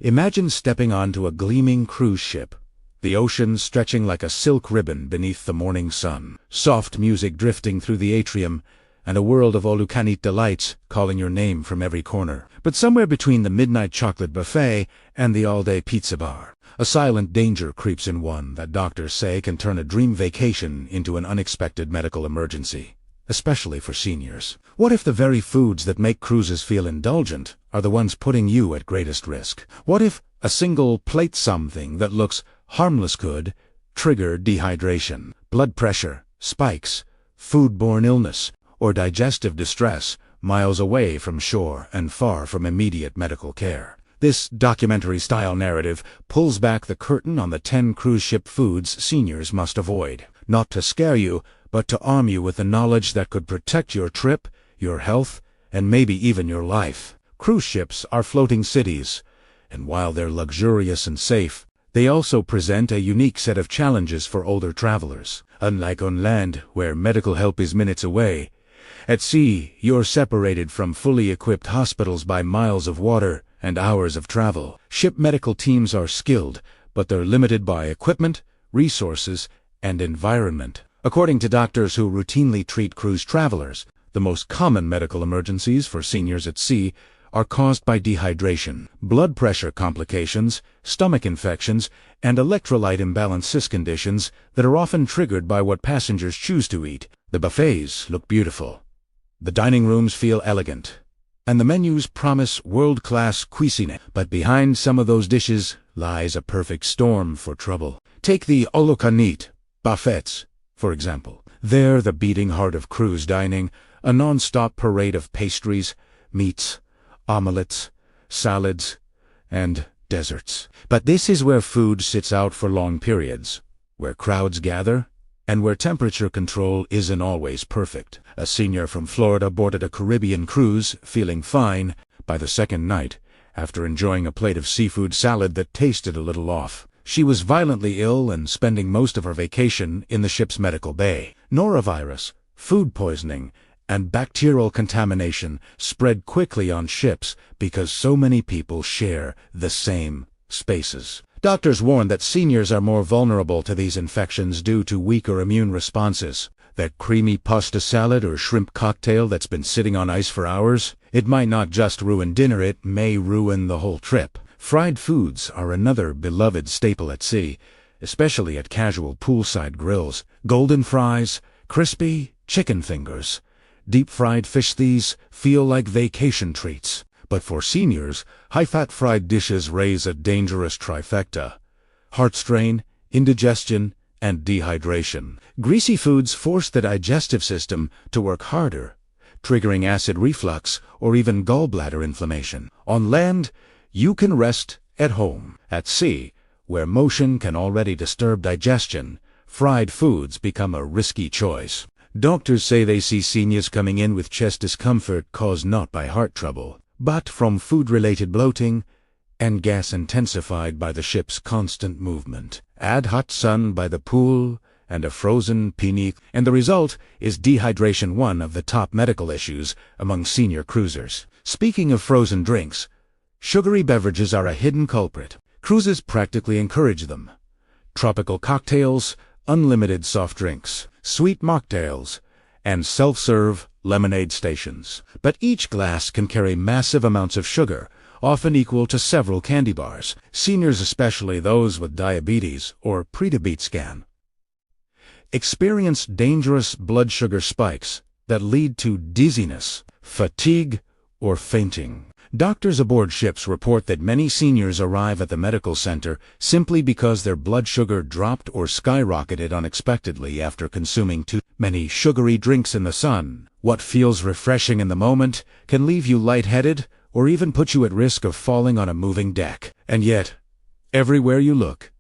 Imagine stepping onto a gleaming cruise ship, the ocean stretching like a silk ribbon beneath the morning sun, soft music drifting through the atrium, and a world of all-you-can-eat delights calling your name from every corner. But somewhere between the midnight chocolate buffet and the all-day pizza bar, a silent danger creeps in, one that doctors say can turn a dream vacation into an unexpected medical emergency, especially for seniors. What if the very foods that make cruises feel indulgent are the ones putting you at greatest risk? What if a single plate something that looks harmless could trigger dehydration, blood pressure, spikes, foodborne illness, or digestive distress miles away from shore and far from immediate medical care? This documentary-style narrative pulls back the curtain on the 10 cruise ship foods seniors must avoid, not to scare you, but to arm you with the knowledge that could protect your trip, your health, and maybe even your life. Cruise ships are floating cities, and while they're luxurious and safe, they also present a unique set of challenges for older travelers. Unlike on land, where medical help is minutes away, at sea, you're separated from fully equipped hospitals by miles of water and hours of travel. Ship medical teams are skilled, but they're limited by equipment, resources, and environment. According to doctors who routinely treat cruise travelers, the most common medical emergencies for seniors at sea are caused by dehydration, blood pressure complications, stomach infections, and electrolyte imbalance conditions that are often triggered by what passengers choose to eat. The buffets look beautiful. The dining rooms feel elegant, and the menus promise world-class cuisine. But behind some of those dishes lies a perfect storm for trouble. Take the all-you-can-eat buffets, for example. They're the beating heart of cruise dining, a non-stop parade of pastries, meats, omelets, salads, and desserts. But this is where food sits out for long periods, where crowds gather, and where temperature control isn't always perfect. A senior from Florida boarded a Caribbean cruise, feeling fine, by the second night, after enjoying a plate of seafood salad that tasted a little off. She was violently ill and spending most of her vacation in the ship's medical bay. Norovirus, food poisoning, and bacterial contamination spread quickly on ships because so many people share the same spaces. Doctors warn that seniors are more vulnerable to these infections due to weaker immune responses. That creamy pasta salad or shrimp cocktail that's been sitting on ice for hours, it might not just ruin dinner, it may ruin the whole trip. Fried foods are another beloved staple at sea, especially at casual poolside grills. Golden fries, crispy chicken fingers, deep-fried fish, these feel like vacation treats. But for seniors, high-fat fried dishes raise a dangerous trifecta: heart strain, indigestion, and dehydration. Greasy foods force the digestive system to work harder, triggering acid reflux or even gallbladder inflammation. On land, you can rest at home. At sea, where motion can already disturb digestion, fried foods become a risky choice. Doctors say they see seniors coming in with chest discomfort caused not by heart trouble, but from food-related bloating and gas intensified by the ship's constant movement. Add hot sun by the pool and a frozen pini, and the result is dehydration, one of the top medical issues among senior cruisers. Speaking of frozen drinks, sugary beverages are a hidden culprit. Cruises practically encourage them. Tropical cocktails, unlimited soft drinks, sweet mocktails, and self-serve lemonade stations. But each glass can carry massive amounts of sugar, often equal to several candy bars. Seniors, especially those with diabetes or pre-diabetes, can experience dangerous blood sugar spikes that lead to dizziness, fatigue, or fainting. Doctors aboard ships report that many seniors arrive at the medical center simply because their blood sugar dropped or skyrocketed unexpectedly after consuming too many sugary drinks in the sun. What feels refreshing in the moment can leave you lightheaded or even put you at risk of falling on a moving deck. And yet, everywhere you look,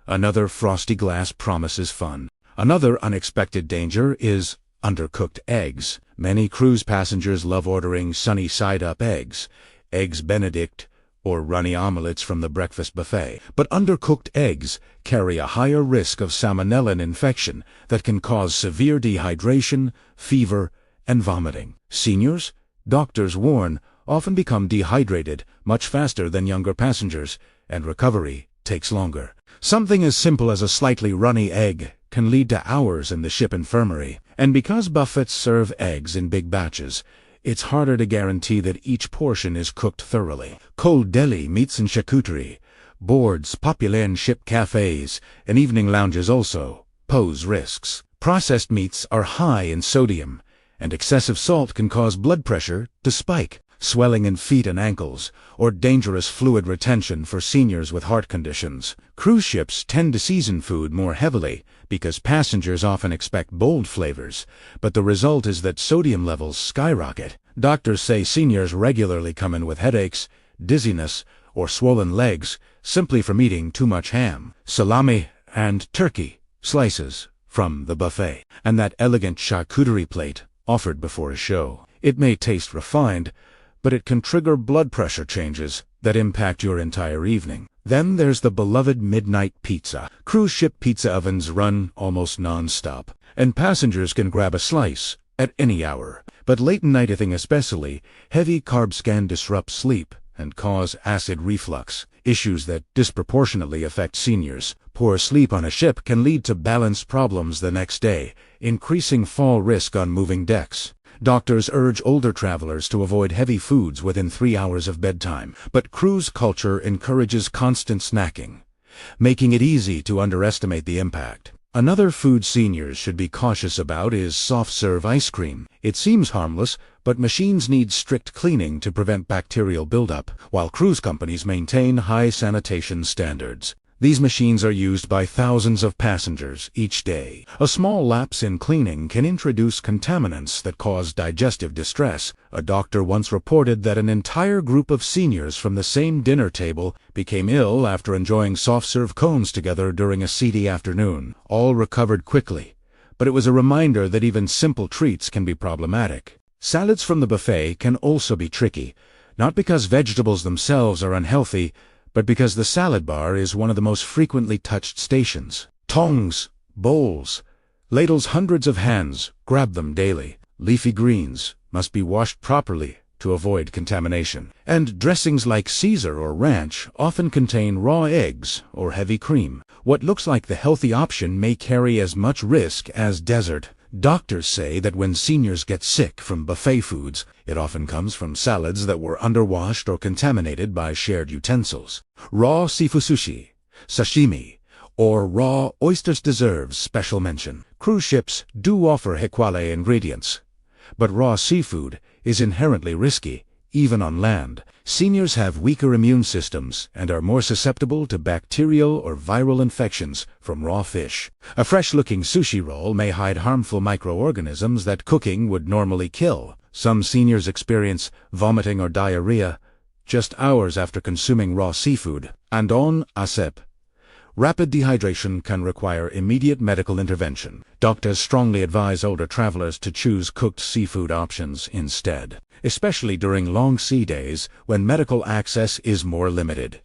another frosty glass promises fun. Another unexpected danger is undercooked eggs. Many cruise passengers love ordering sunny side-up eggs, eggs Benedict, or runny omelets from the breakfast buffet. But undercooked eggs carry a higher risk of salmonella infection that can cause severe dehydration, fever, and vomiting. Seniors, doctors warn, often become dehydrated much faster than younger passengers, and recovery takes longer. Something as simple as a slightly runny egg can lead to hours in the ship infirmary. And because buffets serve eggs in big batches, it's harder to guarantee that each portion is cooked thoroughly. Cold deli meats and charcuterie, boards popular in ship cafes and evening lounges also pose risks. Processed meats are high in sodium, and excessive salt can cause blood pressure to spike, swelling in feet and ankles, or dangerous fluid retention for seniors with heart conditions. Cruise ships tend to season food more heavily because passengers often expect bold flavors, but the result is that sodium levels skyrocket. Doctors say seniors regularly come in with headaches, dizziness, or swollen legs simply from eating too much ham, salami, and turkey slices from the buffet, and that elegant charcuterie plate offered before a show. It may taste refined, but it can trigger blood pressure changes that impact your entire evening. Then there's the beloved midnight pizza. Cruise ship pizza ovens run almost non-stop, and passengers can grab a slice at any hour. But late-night eating especially, heavy carbs can disrupt sleep and cause acid reflux, issues that disproportionately affect seniors. Poor sleep on a ship can lead to balance problems the next day, increasing fall risk on moving decks. Doctors urge older travelers to avoid heavy foods within 3 hours of bedtime, but cruise culture encourages constant snacking, making it easy to underestimate the impact. Another food seniors should be cautious about is soft-serve ice cream. It seems harmless, but machines need strict cleaning to prevent bacterial buildup, while cruise companies maintain high sanitation standards. These machines are used by thousands of passengers each day. A small lapse in cleaning can introduce contaminants that cause digestive distress. A doctor once reported that an entire group of seniors from the same dinner table became ill after enjoying soft-serve cones together during a seedy afternoon. All recovered quickly, but it was a reminder that even simple treats can be problematic. Salads from the buffet can also be tricky, not because vegetables themselves are unhealthy, but because the salad bar is one of the most frequently touched stations. Tongs, bowls, ladles, hundreds of hands grab them daily. Leafy greens must be washed properly to avoid contamination. And dressings like Caesar or ranch often contain raw eggs or heavy cream. What looks like the healthy option may carry as much risk as dessert. Doctors say that when seniors get sick from buffet foods, it often comes from salads that were underwashed or contaminated by shared utensils. Raw seafood sushi, sashimi, or raw oysters deserves special mention. Cruise ships do offer high-quality ingredients, but raw seafood is inherently risky, even on land. Seniors have weaker immune systems and are more susceptible to bacterial or viral infections from raw fish. A fresh-looking sushi roll may hide harmful microorganisms that cooking would normally kill. Some seniors experience vomiting or diarrhea just hours after consuming raw seafood. And on ASEP, rapid dehydration can require immediate medical intervention. Doctors strongly advise older travelers to choose cooked seafood options instead, especially during long sea days when medical access is more limited.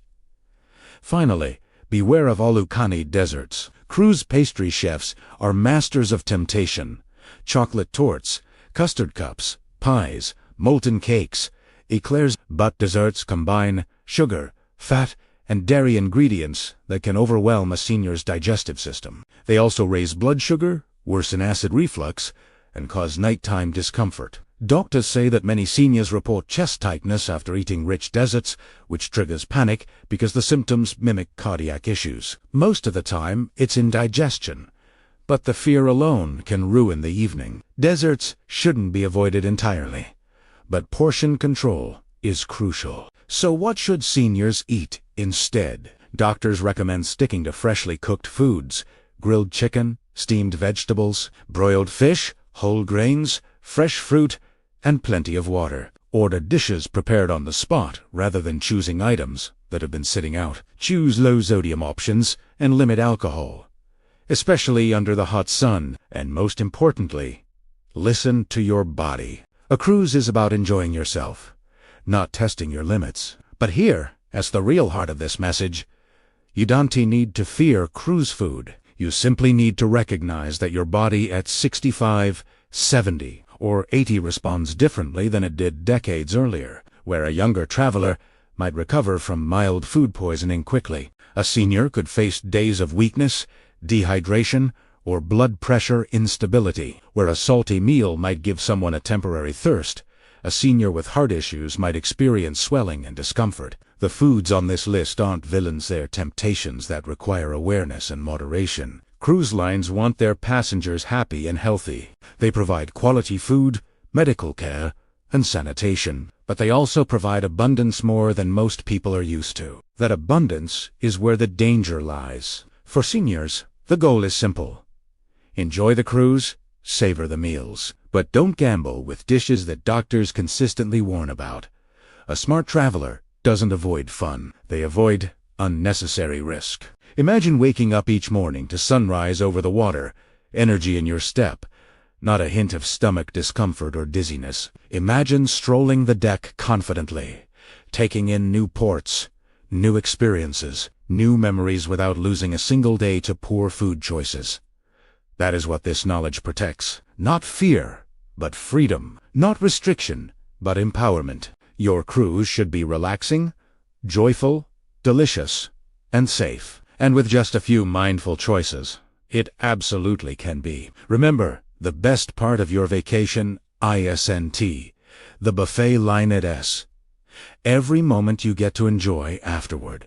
Finally, beware of Olukani desserts. Cruise pastry chefs are masters of temptation. Chocolate torts, custard cups, pies, molten cakes, eclairs, but desserts combine sugar, fat, and dairy ingredients that can overwhelm a senior's digestive system. They also raise blood sugar, worsen acid reflux, and cause nighttime discomfort. Doctors say that many seniors report chest tightness after eating rich desserts, which triggers panic because the symptoms mimic cardiac issues. Most of the time, it's indigestion, but the fear alone can ruin the evening. Desserts shouldn't be avoided entirely, but portion control is crucial. So what should seniors eat instead? Doctors recommend sticking to freshly cooked foods: grilled chicken, steamed vegetables, broiled fish, whole grains, fresh fruit, and plenty of water. Order dishes prepared on the spot rather than choosing items that have been sitting out. Choose low-sodium options and limit alcohol, especially under the hot sun. And most importantly, listen to your body. A cruise is about enjoying yourself, not testing your limits. But here, as the real heart of this message, you don't need to fear cruise food. You simply need to recognize that your body at 65, 70, or 80 responds differently than it did decades earlier. where a younger traveler might recover from mild food poisoning quickly. A senior could face days of weakness, dehydration, or blood pressure instability. Where a salty meal might give someone a temporary thirst, a senior with heart issues might experience swelling and discomfort. The foods on this list aren't villains, they're temptations that require awareness and moderation. Cruise lines want their passengers happy and healthy. They provide quality food, medical care, and sanitation. But they also provide abundance more than most people are used to. That abundance is where the danger lies. For seniors, the goal is simple. Enjoy the cruise, savor the meals. But don't gamble with dishes that doctors consistently warn about. A smart traveler doesn't avoid fun. They avoid unnecessary risk. Imagine waking up each morning to sunrise over the water, energy in your step, not a hint of stomach discomfort or dizziness. Imagine strolling the deck confidently, taking in new ports, new experiences, new memories without losing a single day to poor food choices. That is what this knowledge protects. Not fear, but freedom. Not restriction, but empowerment. Your cruise should be relaxing, joyful, delicious, and safe. And with just a few mindful choices, it absolutely can be. Remember, the best part of your vacation, ISNT, the buffet line at S. Every moment you get to enjoy afterward.